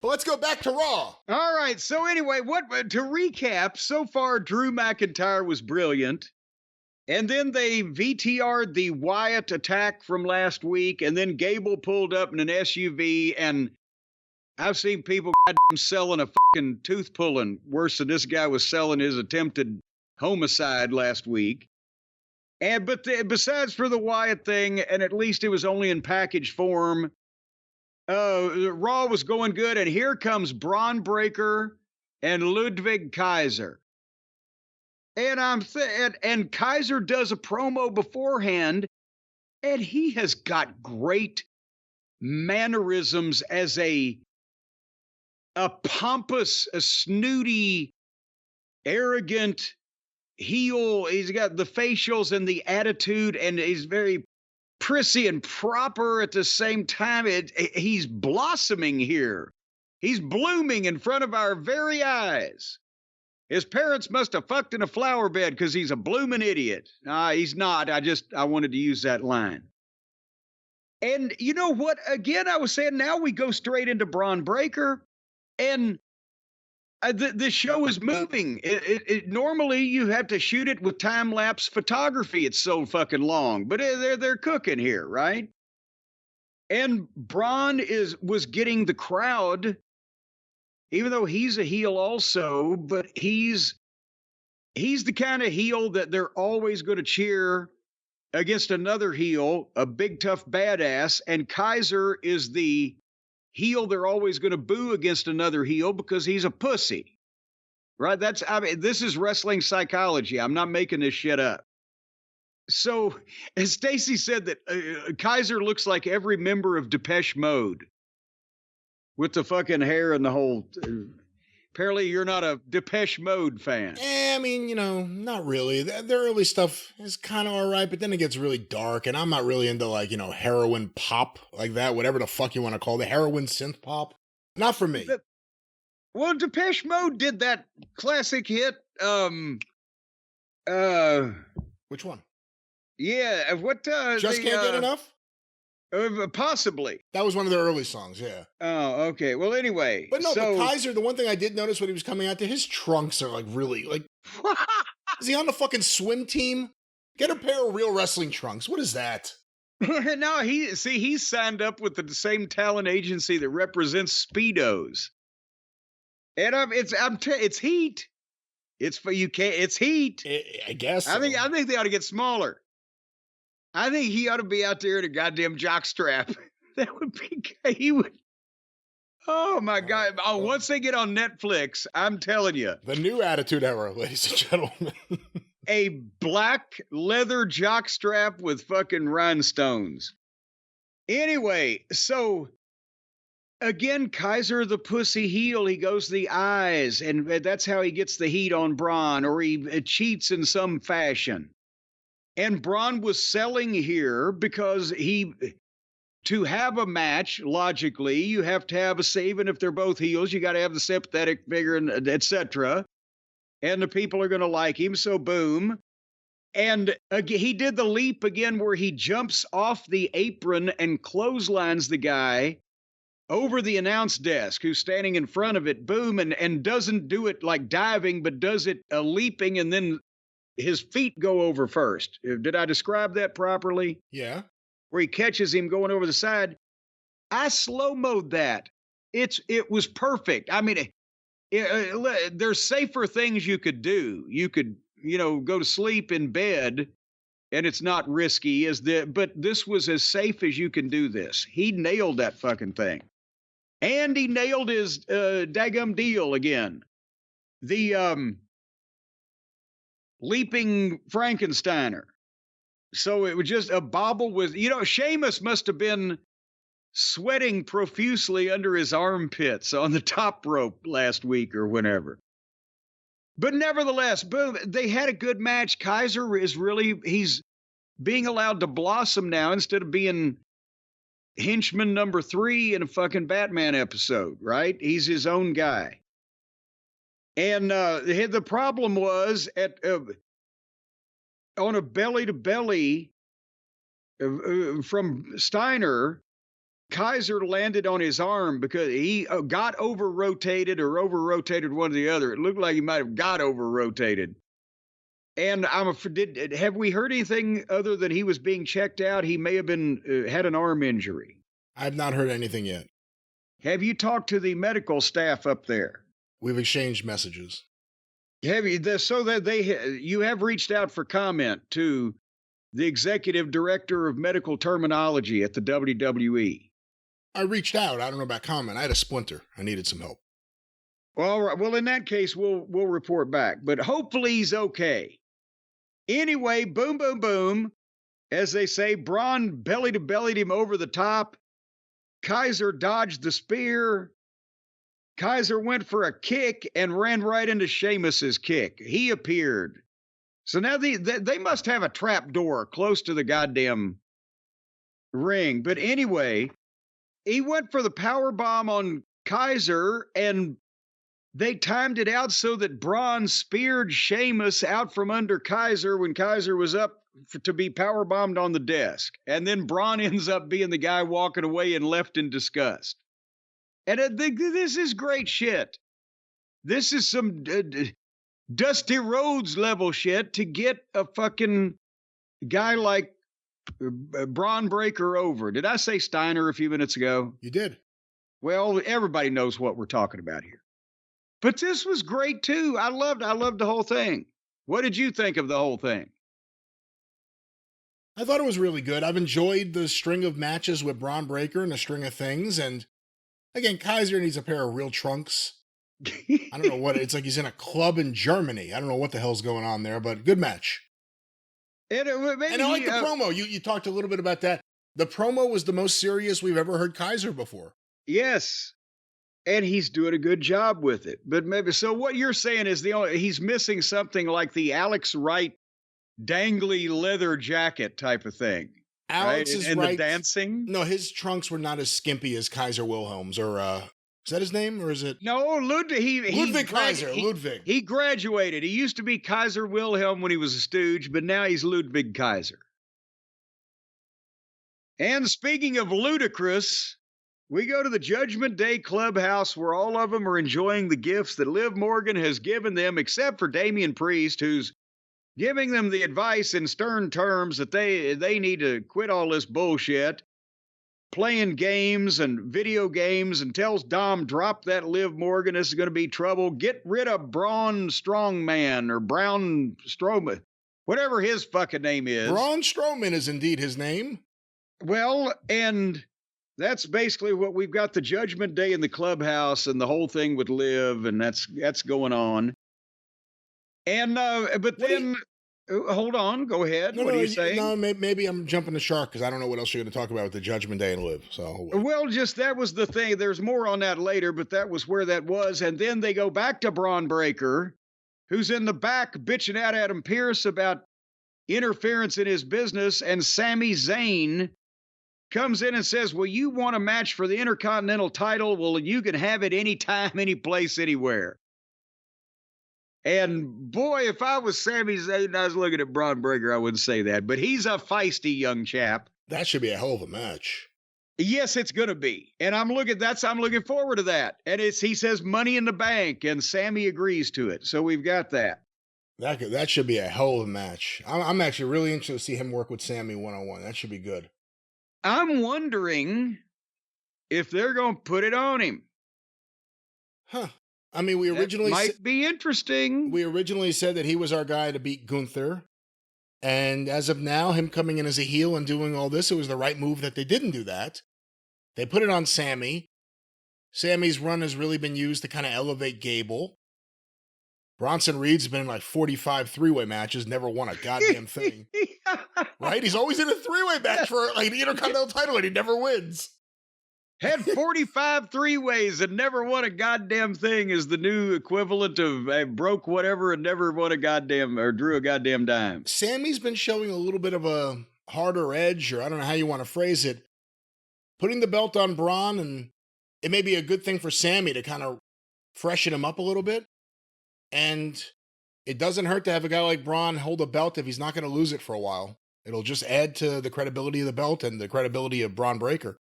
But let's go back to Raw. All right. So anyway, to recap, so far, Drew McIntyre was brilliant. And then they VTR'd the Wyatt attack from last week. And then Gable pulled up in an SUV. And I've seen people selling a fucking tooth pulling worse than this guy was selling his attempted homicide last week. But besides for the Wyatt thing, and at least it was only in package form, Raw was going good, and here comes Bron Breakker and Ludwig Kaiser. And and Kaiser does a promo beforehand, and he has got great mannerisms as a pompous, a snooty, arrogant heel. He's got the facials and the attitude, and he's very prissy and proper at the same time. He's blossoming here. He's blooming in front of our very eyes. His parents must have fucked in a flower bed because he's a blooming idiot. He's not. I wanted to use that line. And you know what? Again, I was saying now we go straight into Bron Breakker, and the show is moving. Normally you have to shoot it with time-lapse photography. It's so fucking long, but they're cooking here, right? And Bron was getting the crowd, even though he's a heel also, but he's the kind of heel that they're always going to cheer against another heel, a big tough badass, and Kaiser is the heel they're always going to boo against another heel because he's a pussy, right? This is wrestling psychology. I'm not making this shit up. So, as Stacy said, that Kaiser looks like every member of Depeche Mode with the fucking hair and the whole. Apparently, you're not a Depeche Mode fan. I mean, not really. Their early stuff is kind of all right, but then it gets really dark, and I'm not really into, heroin pop like that, whatever the fuck you want to call it, heroin synth pop. Not for me. Well, Depeche Mode did that classic hit. Which one? Yeah, what? Just Can't Get Enough? Possibly. That was one of their early songs, yeah. Oh, okay. Well, anyway. But no, but Kaiser, the one thing I did notice when he was coming out there, his trunks are really, is he on the fucking swim team? Get a pair of real wrestling trunks. What is that? No, he's signed up with the same talent agency that represents Speedos. And it's heat. It's heat. I guess so. I think they ought to get smaller. I think he ought to be out there in a goddamn jockstrap. That would be, he would. Oh my God. Once they get on Netflix, I'm telling you. The new Attitude Era, ladies and gentlemen. A black leather jockstrap with fucking rhinestones. Anyway, so again, Kaiser the pussy heel, he goes the eyes, and that's how he gets the heat on Bron, or he cheats in some fashion. And Bron was selling here because to have a match, logically, you have to have a save, and if they're both heels, you got to have the sympathetic figure, and etc. And the people are going to like him, so boom. And he did the leap again where he jumps off the apron and clotheslines the guy over the announce desk who's standing in front of it, boom, and doesn't do it like diving, but does it leaping, and then his feet go over first. Did I describe that properly? Yeah. Where he catches him going over the side. I slow-moed that. It was perfect. I mean, there's safer things you could do. You could, go to sleep in bed, and it's not risky. But this was as safe as you can do this. He nailed that fucking thing. And he nailed his daggum deal again. The leaping Frankensteiner. So it was just a bobble with, Sheamus must have been sweating profusely under his armpits on the top rope last week or whenever. But nevertheless, boom, they had a good match. Kaiser he's being allowed to blossom now instead of being henchman number 3 in a fucking Batman episode, right? He's his own guy. And the problem was on a belly to belly from Steiner, Kaiser landed on his arm because he got over-rotated or over-rotated one or the other. It looked like he might have got over-rotated. And have we heard anything other than he was being checked out? He may have been had an arm injury. I've not heard anything yet. Have you talked to the medical staff up there? We've exchanged messages. Have you? So that you have reached out for comment to the executive director of medical terminology at the WWE. I reached out. I don't know about comment. I had a splinter. I needed some help. Well, all right. Well, in that case, we'll report back. But hopefully he's okay. Anyway, boom, boom, boom. As they say, Bron belly to bellied him over the top. Kaiser dodged the spear. Kaiser went for a kick and ran right into Sheamus's kick. He appeared. So now they must have a trap door close to the goddamn ring. But anyway, he went for the power bomb on Kaiser, and they timed it out so that Bron speared Sheamus out from under Kaiser when Kaiser was up to be power bombed on the desk. And then Bron ends up being the guy walking away and left in disgust. And I think this is great shit. This is some Dusty Rhodes level shit to get a fucking guy like Bron Breakker over. Did I say Steiner a few minutes ago? You did. Well, everybody knows what we're talking about here. But this was great too. I loved the whole thing. What did you think of the whole thing? I thought it was really good. I've enjoyed the string of matches with Bron Breakker and a string of things. And again, Kaiser needs a pair of real trunks. I don't know what, it's like he's in a club in Germany. I don't know what the hell's going on there, but good match. And I like the promo. You talked a little bit about that. The promo was the most serious we've ever heard Kaiser before. Yes. And he's doing a good job with it. But maybe, so what you're saying is he's missing something like the Alex Wright dangly leather jacket type of thing. Alex right? is and right. The dancing? No, his trunks were not as skimpy as Kaiser Wilhelm's, or is that his name, or is it? No, Ludwig Kaiser. Ludwig. He graduated. He used to be Kaiser Wilhelm when he was a stooge, but now he's Ludwig Kaiser. And speaking of ludicrous, we go to the Judgment Day Clubhouse where all of them are enjoying the gifts that Liv Morgan has given them, except for Damian Priest, who's giving them the advice in stern terms that they need to quit all this bullshit, playing games and video games, and tells Dom, drop that Liv Morgan, this is going to be trouble. Get rid of Braun Strongman or Brown Strowman, whatever his fucking name is. Braun Strowman is indeed his name. Well, and that's basically what we've got, the Judgment Day in the clubhouse and the whole thing with Liv, and that's going on. And but then hold on, go ahead. What are you saying? No, maybe I'm jumping the shark because I don't know what else you're going to talk about with the Judgment Day and Liv. So well, just that was the thing. There's more on that later, but that was where that was. And then they go back to Bron Breakker, who's in the back bitching at Adam Pearce about interference in his business, and Sami Zayn comes in and says, well, you want a match for the Intercontinental title? Well, you can have it anytime, any place, anywhere. And boy, if I was Sami Zayn and I was looking at Bron Breakker, I wouldn't say that. But he's a feisty young chap. That should be a hell of a match. Yes, it's going to be. And I'm looking forward to that. And he says Money in the Bank, and Sami agrees to it. So we've got that. That should be a hell of a match. I'm actually really interested to see him work with Sami one-on-one. That should be good. I'm wondering if they're going to put it on him. Huh. I mean, we originally might be interesting. We originally said that he was our guy to beat Gunther. And as of now, him coming in as a heel and doing all this, it was the right move that they didn't do that. They put it on Sami. Sami's run has really been used to kind of elevate Gable. Bronson Reed's been in like 45 three-way matches, never won a goddamn thing. Right? He's always in a three-way match for like the Intercontinental title and he never wins. Had 45 three-ways and never won a goddamn thing is the new equivalent of broke whatever and never won a goddamn or drew a goddamn dime. Sami's been showing a little bit of a harder edge, or I don't know how you want to phrase it, putting the belt on Bron, and it may be a good thing for Sami to kind of freshen him up a little bit. And it doesn't hurt to have a guy like Bron hold a belt if he's not going to lose it for a while. It'll just add to the credibility of the belt and the credibility of Bron Breakker.